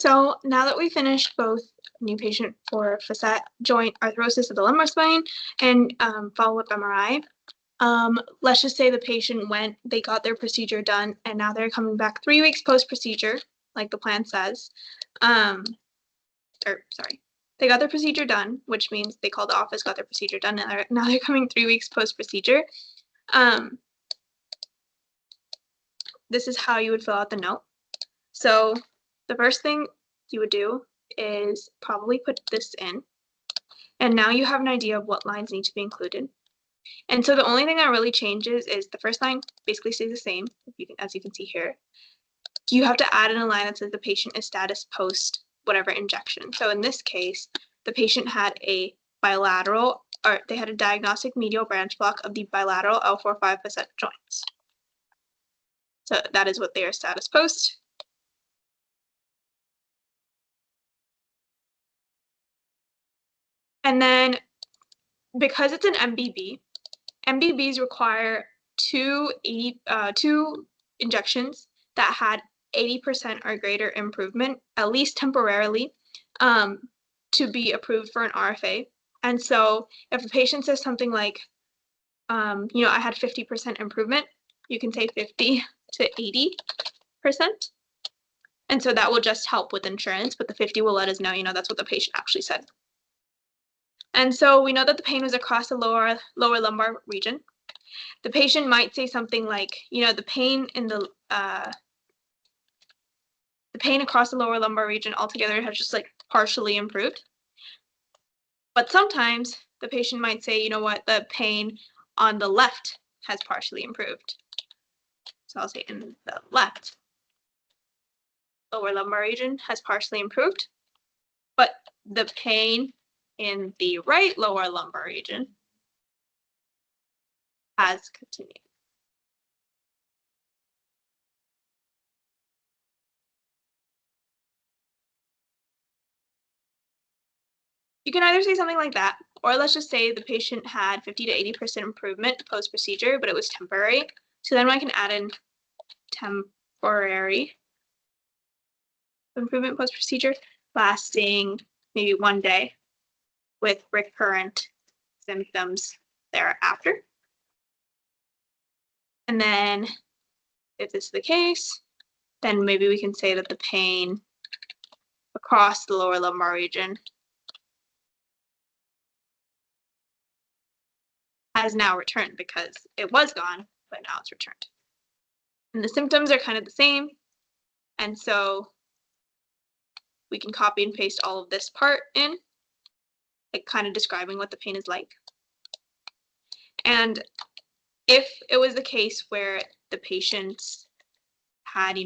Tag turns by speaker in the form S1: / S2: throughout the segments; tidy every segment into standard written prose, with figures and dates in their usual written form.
S1: So now that we finished both new patient for facet joint arthrosis of the lumbar spine and follow-up MRI, let's just say the patient they got their procedure done, and now they're coming back 3 weeks post-procedure, like the plan says. They got their procedure done, which means they called the office, got their procedure done, and now they're coming 3 weeks post-procedure. This is how you would fill out the note. So the first thing you would do is probably put this in, and now you have an idea of what lines need to be included. And so the only thing that really changes is the first line basically stays the same, as you can see here. You have to add in a line that says the patient is status post whatever injection. So in this case, the patient had a they had a diagnostic medial branch block of the bilateral L4-5 facet joints. So that is what they are status post. And then because it's an MBB, MBBs require two injections that had 80% or greater improvement, at least temporarily, to be approved for an RFA. And so if a patient says something like, I had 50% improvement, you can say 50 to 80%. And so that will just help with insurance, but the 50 will let us know, that's what the patient actually said. And so we know that the pain was across the lower lumbar region. The patient might say something like, the pain across the lower lumbar region altogether has just partially improved. But sometimes the patient might say, the pain on the left has partially improved. So I'll say in the left lower lumbar region has partially improved, but the pain in the right lower lumbar region has continued. You can either say something like that, or let's just say the patient had 50 to 80% improvement post-procedure, but it was temporary. So then I can add in temporary improvement post-procedure lasting maybe 1 day with recurrent symptoms thereafter. And then if this is the case, then maybe we can say that the pain across the lower lumbar region has now returned because it was gone, but now it's returned. And the symptoms are kind of the same. And so we can copy and paste all of this part in, kind of describing what the pain is like. And if it was the case where the patient had,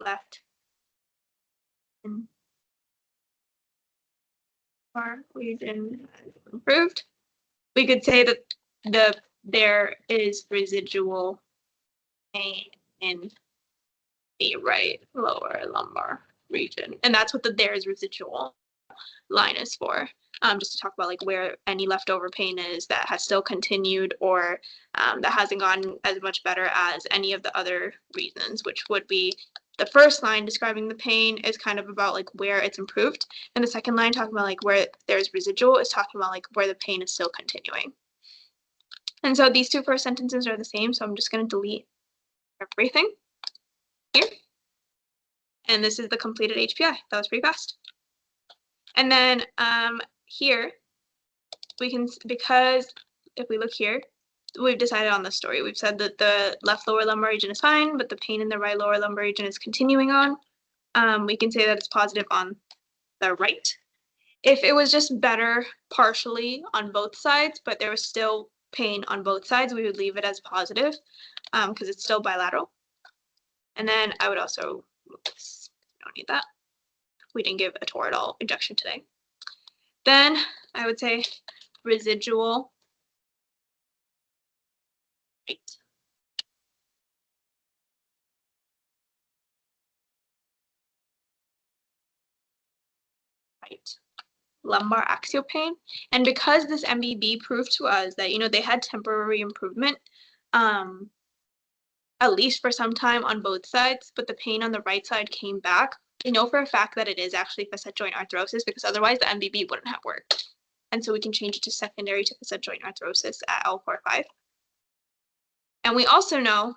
S1: left lumbar region improved, we could say that there is residual pain in the right lower lumbar region, and that's what the there is residual line is for. Just to talk about where any leftover pain is that has still continued, or that hasn't gotten as much better as any of the other reasons, which would be the first line describing the pain is kind of about where it's improved, and the second line talking about where there's residual is talking about where the pain is still continuing. And so these two first sentences are the same, so I'm just going to delete everything here. And this is the completed HPI. That was pretty fast. And then here we can, because if we look here, we've decided on the story. We've said that the left lower lumbar region is fine, but the pain in the right lower lumbar region is continuing on. We can say that it's positive on the right. If it was just better partially on both sides, but there was still pain on both sides, we would leave it as positive because it's still bilateral. And then I would also move this. We don't need that. We didn't give a toradol injection today. Then I would say residual right lumbar axial pain. And because this MBB proved to us that they had temporary improvement, at least for some time on both sides, but the pain on the right side came back, we know for a fact that it is actually facet joint arthrosis because otherwise the MBB wouldn't have worked. And so we can change it to secondary to facet joint arthrosis at L4-5. And we also know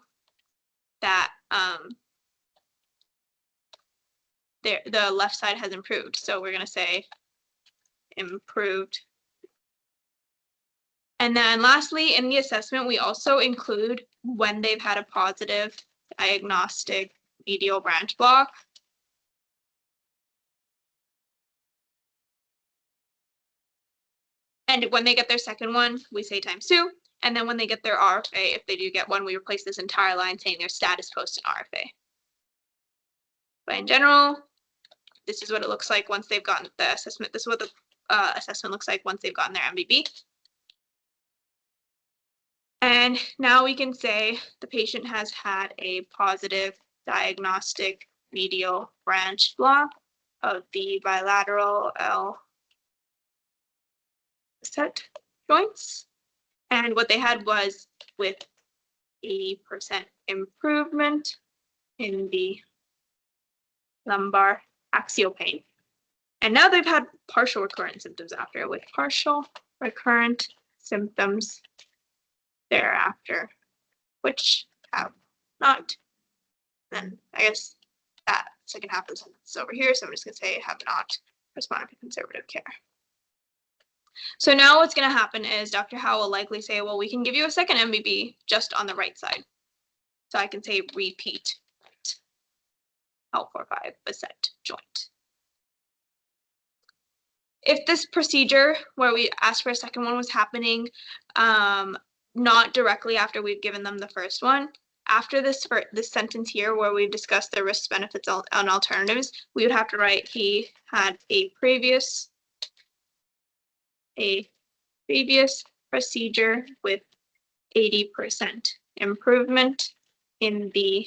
S1: that the left side has improved. So we're going to say improved. And then lastly, in the assessment, we also include when they've had a positive diagnostic medial branch block. And when they get their second one, we say ×2. And then when they get their RFA, if they do get one, we replace this entire line saying their status post an RFA. But in general, this is what it looks like once they've gotten the assessment. This is what the assessment looks like once they've gotten their MBB. And now we can say the patient has had a positive diagnostic medial branch block of the bilateral L facet joints. And what they had was with 80% improvement in the lumbar axial pain. And now they've had partial recurrent symptoms after, with partial recurrent symptoms thereafter, which have not. Then I guess that second half of the sentence is over here, so I'm just going to say have not responded to conservative care. So now what's going to happen is Dr. Howe will likely say, well, we can give you a second MBB just on the right side. So I can say repeat L4-5 facet joint. If this procedure where we asked for a second one was happening not directly after we've given them the first one, after this sentence here where we've discussed the risks, benefits, and alternatives, we would have to write he had a previous procedure with 80% improvement in the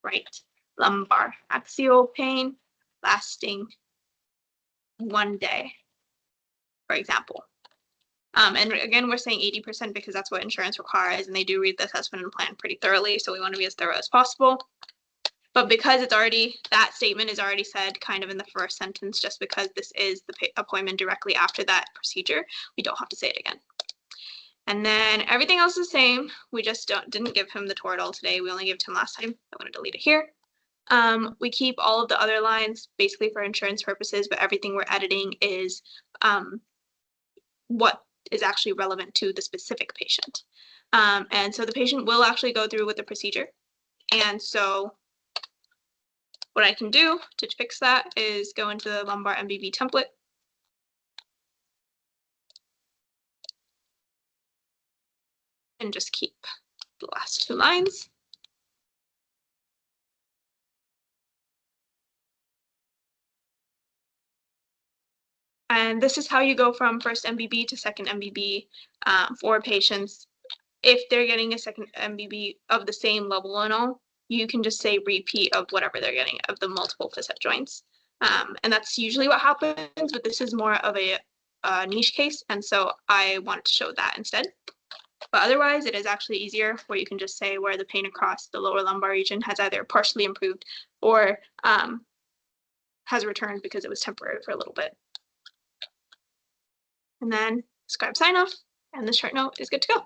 S1: right lumbar axial pain lasting 1 day, for example. And again, we're saying 80% because that's what insurance requires, and they do read the assessment and plan pretty thoroughly, so we want to be as thorough as possible. But because it's already, that statement is already said kind of in the first sentence, just because this is the appointment directly after that procedure, we don't have to say it again. And then everything else is the same. We just didn't give him the Toradol today. We only gave it to him last time. I'm going to delete it here. We keep all of the other lines basically for insurance purposes, but everything we're editing is what is actually relevant to the specific patient. And so the patient will actually go through with the procedure. And so what I can do to fix that is go into the lumbar MBB template. And just keep the last 2 lines. And this is how you go from first MBB to second MBB for patients. If they're getting a second MBB of the same level and all, you can just say repeat of whatever they're getting of the multiple facet joints. And that's usually what happens, but this is more of a niche case, and so I wanted to show that instead. But otherwise, it is actually easier where you can just say where the pain across the lower lumbar region has either partially improved or has returned because it was temporary for a little bit. And then scribe sign off, and the short note is good to go.